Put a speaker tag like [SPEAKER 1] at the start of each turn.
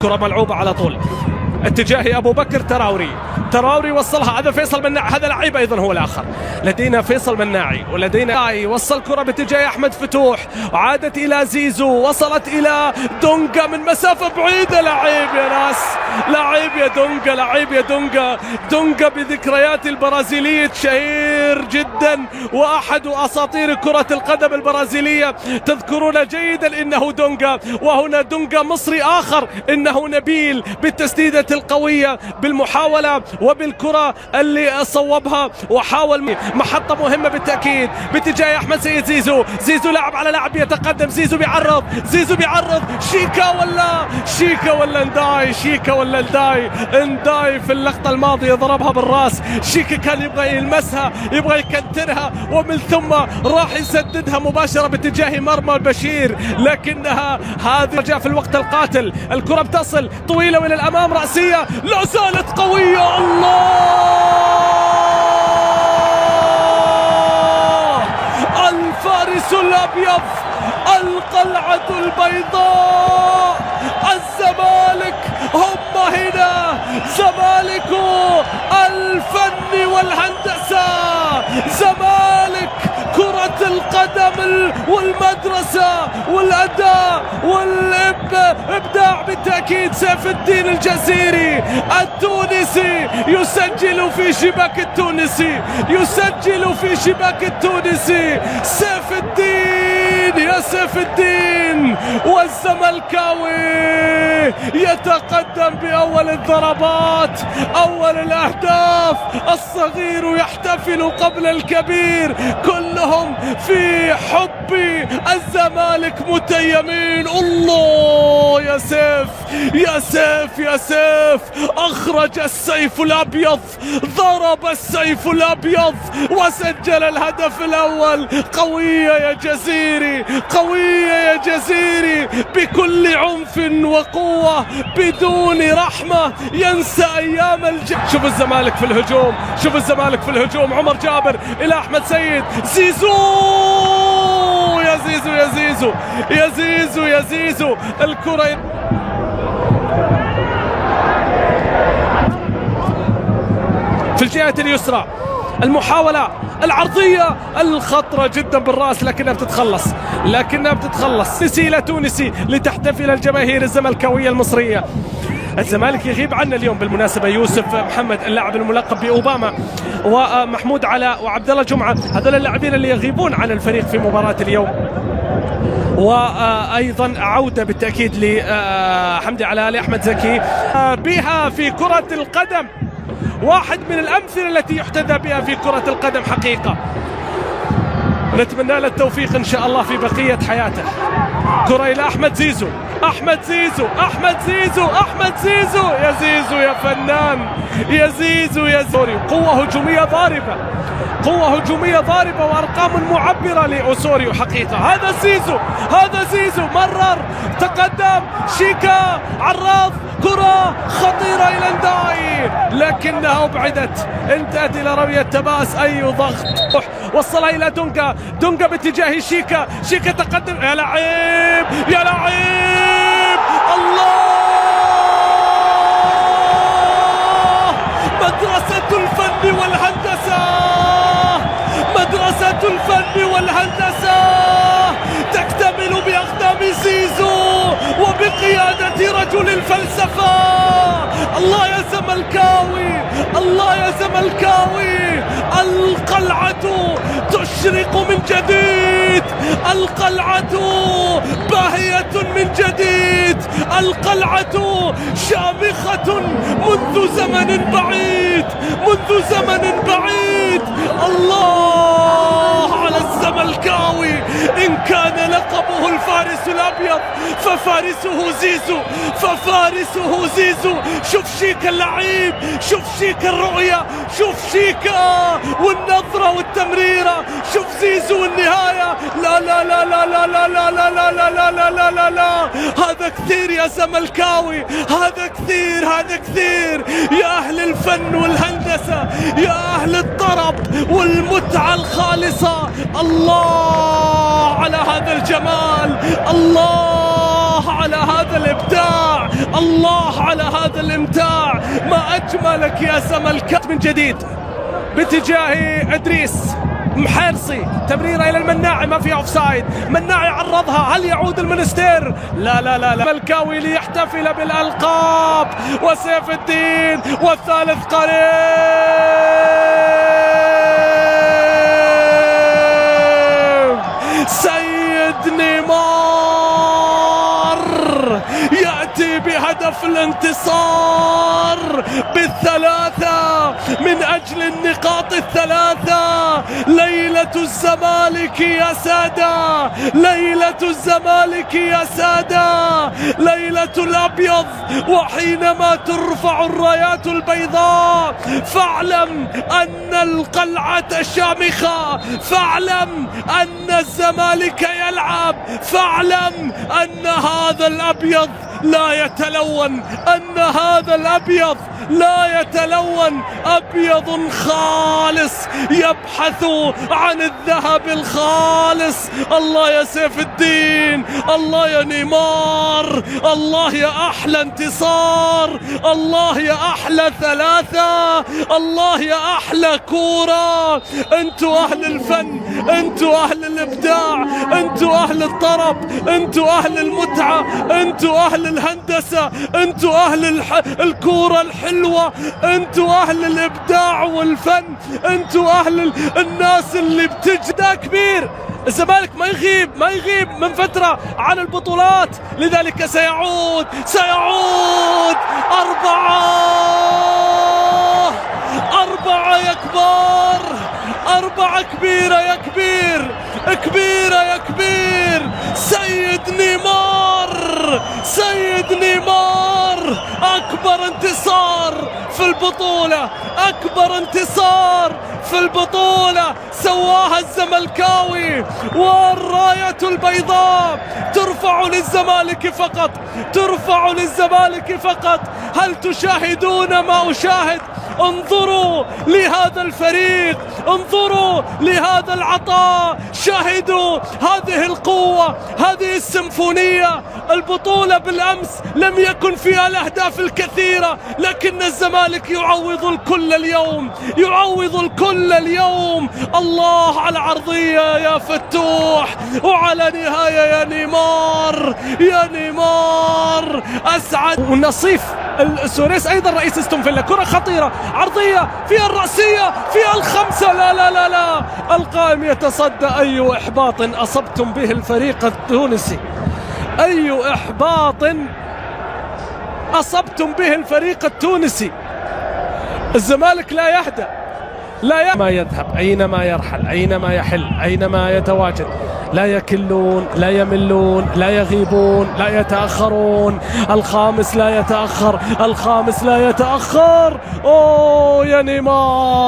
[SPEAKER 1] كرة ملعوبة على طول اتجاه أبو بكر تراوري وصلها. هذا فيصل مناعي، هذا لعيب أيضا هو الآخر. لدينا فيصل مناعي ولدينا وصل كرة باتجاه أحمد فتوح، عادت إلى زيزو، وصلت إلى دونجا من مسافة بعيدة. لعيب يا ناس، لعيب يا دونجا، لعيب يا دونجا. دونجا بذكريات البرازيلية شهير جدا، وأحد أساطير كرة القدم البرازيلية. تذكرون جيدا إنه دونجا، وهنا دونجا مصري آخر إنه نبيل بالتسديدة القوية، بالمحاولة وبالكرة اللي صوبها وحاول. محطة مهمة بالتأكيد باتجاه أحمد سيد زيزو. زيزو لعب على لاعب يتقدم، زيزو بيعرض، زيزو بيعرض. شيكا ولا نداي، شيكا ولا نداي في اللقطة الماضية ضربها بالراس. شيكا كان يبغى يلمسها، يبغى يكنترها، ومن ثم راح يسددها مباشرة باتجاه مرمى البشير، لكنها هذه جاء في الوقت القاتل. الكرة بتصل طويلة وإلى الأمام، رأسية لا زالت قوية. الله، الفارس الأبيض، القلعة البيضاء، الزمالك هم هنا، زمالك الفن والهندسة، زمالك كرة القدم والمدرسة والأداء والإبداع بالتأكيد. سيف الدين الجزيري التونسي يسجل في شباك التونسي، يسجل في شباك التونسي. سيف الدين يا سيف الدين، والزملكاوي يتقدم بأول الضربات، أول الأهداف. الصغير يحتفل قبل الكبير، كلهم في حب الزمالك متيمين. الله يا سيف، يا سيف، يا سيف، أخرج السيف الأبيض، ضرب السيف الأبيض وسجل الهدف الأول. قوية يا جزيري، قوية يا جزيري، بكل عنف وقوة، بدون رحمة، ينسى أيام شوف الزمالك في الهجوم، شوف الزمالك في الهجوم. عمر جابر إلى أحمد سيد، زيزو يا زيزو، يا زيزو، يا زيزو، يا زيزو. الكرة في الجهة اليسرى، المحاولة العرضية الخطرة جدا بالرأس، لكنها بتتخلص، لكنها بتتخلص. تونسي تونسي لتحتفل الجماهير الزملكاوية المصرية. الزمالك يغيب عنا اليوم بالمناسبة يوسف محمد اللاعب الملقب بأوباما، ومحمود علاء وعبد الله جمعة، هذول اللاعبين اللي يغيبون عن الفريق في مباراة اليوم. وأيضا عودة بالتأكيد لحمدي علاء، لأحمد زكي بها في كرة القدم. واحد من الأمثلة التي يحتذى بها في كرة القدم حقيقة. نتمنى له التوفيق إن شاء الله في بقية حياته. كرة إلى أحمد زيزو، أحمد زيزو، أحمد زيزو، أحمد زيزو، يا زيزو يا فنان، يا زيزو يا زوري. قوة هجومية ضاربة، قوة هجومية ضاربة، وأرقام معبرة لأوسوريو حقيقة. هذا زيزو، هذا زيزو، مرر، تقدم، شيكا، عراض، كرة خطيرة إلى نداي، لكنها أبعدت، انتهت إلى رمية تماس. أي ضغط، وصلها إلى دونجا، دونجا باتجاه شيكا، شيكا تقدم، يا لعيب، يا لعيب. الله، مدرسة الفن والهندسة، مدرسة الفن والهندسة تكتمل بأقدام زيزو وبقيادة رجل الفلسفة. الله يا زملكاوي، الله يا زملكاوي، القلعة تشرق من جديد، القلعة باهية من جديد، القلعة شامخة منذ زمن بعيد، منذ زمن بعيد. الله على الزملكاوي، إن كان لقبه الفارس الأبيض ففارسه زيزو، ففارسه زيزو. شوف شيكا اللعيب، شوف شيكا الرؤية، شوف شيكا والنظرة والتمريرة، شوف زيزو النهاية. لا لا لا لا لا لا لا لا لا لا لا لا لا لا لا، هذا كثير يا زملكاوي، هذا كثير، هذا كثير. يا أهل الفن والهندسة، يا أهل الطرب والمتعة الخالصة، الله على هذا الجمال، الله الله على هذا الإبداع، الله على هذا الإمتاع. ما أجملك يا زملكاوي. من جديد باتجاه إدريس محيرسي، تمريرة إلى المناعي ما فيها أوفسايد، مناعي عرضها، هل يعود المنستير؟ لا لا لا لا. زملكاوي ليحتفل بالألقاب، وسيف الدين والثالث قريب. سيد نيمار يأتي بهدف الانتصار بالثلاثة من أجل النقاط الثلاثة. ليلة الزمالك يا سادة، ليلة الزمالك يا سادة، ليلة الأبيض. وحينما ترفع الرايات البيضاء فاعلم أن القلعة شامخة، فاعلم أن الزمالك يلعب، فاعلم أن هذا الأبيض لا يتلون، أن هذا الأبيض لا يتلون، أبيض خالص يبحث عن الذهب الخالص. الله يا سيف الدين، الله يا نيمار، الله يا أحلى انتصار، الله يا أحلى ثلاثة، الله يا أحلى كورة. أنتوا أهل الفن، أنتوا أهل الإبداع، أنتوا أهل الطرب، أنتوا أهل المتعة، أنتوا أهل الهندسة، أنتوا أهل الكورة الحلوة، أنتوا أهل الإبداع والفن، أنتوا أهل الناس اللي بتجدا كبير. الزمالك ما يغيب من فترة عن البطولات، لذلك سيعود أربعة يا كبار، أربعة كبيرة يا كبير، كبيرة يا كبير. سيد نيمار، سيد نيمار، أكبر انتصار في البطولة، أكبر انتصار في البطولة سواها الزملكاوي. والراية البيضاء ترفع للزمالك فقط، ترفع للزمالك فقط. هل تشاهدون ما أشاهد؟ انظروا لهذا الفريق، انظروا لهذا العطاء، شاهدوا هذه القوة، هذه السيمفونية. البطولة بالأمس لم يكن فيها الأهداف الكثيرة، لكن الزمالك يعوض الكل اليوم، يعوض الكل اليوم. الله على عرضية يا فتوح، وعلى نهاية يا نيمار، يا نيمار. أسعد والنصيف سوريس أيضا رئيس استون فيلا. كرة خطيرة عرضية فيها الرأسية، فيها الخمسة. لا لا لا لا، القائم يتصدى. أي إحباط أصبتم به الفريق التونسي، أي إحباط أصبتم به الفريق التونسي. الزمالك لا يهدأ، ما يذهب، أينما يرحل، أينما يحل، أينما يتواجد. لا يكلون، لا يملون، لا يغيبون، لا يتأخرون. الخامس لا يتأخر، الخامس لا يتأخر. أوه يا نيمار.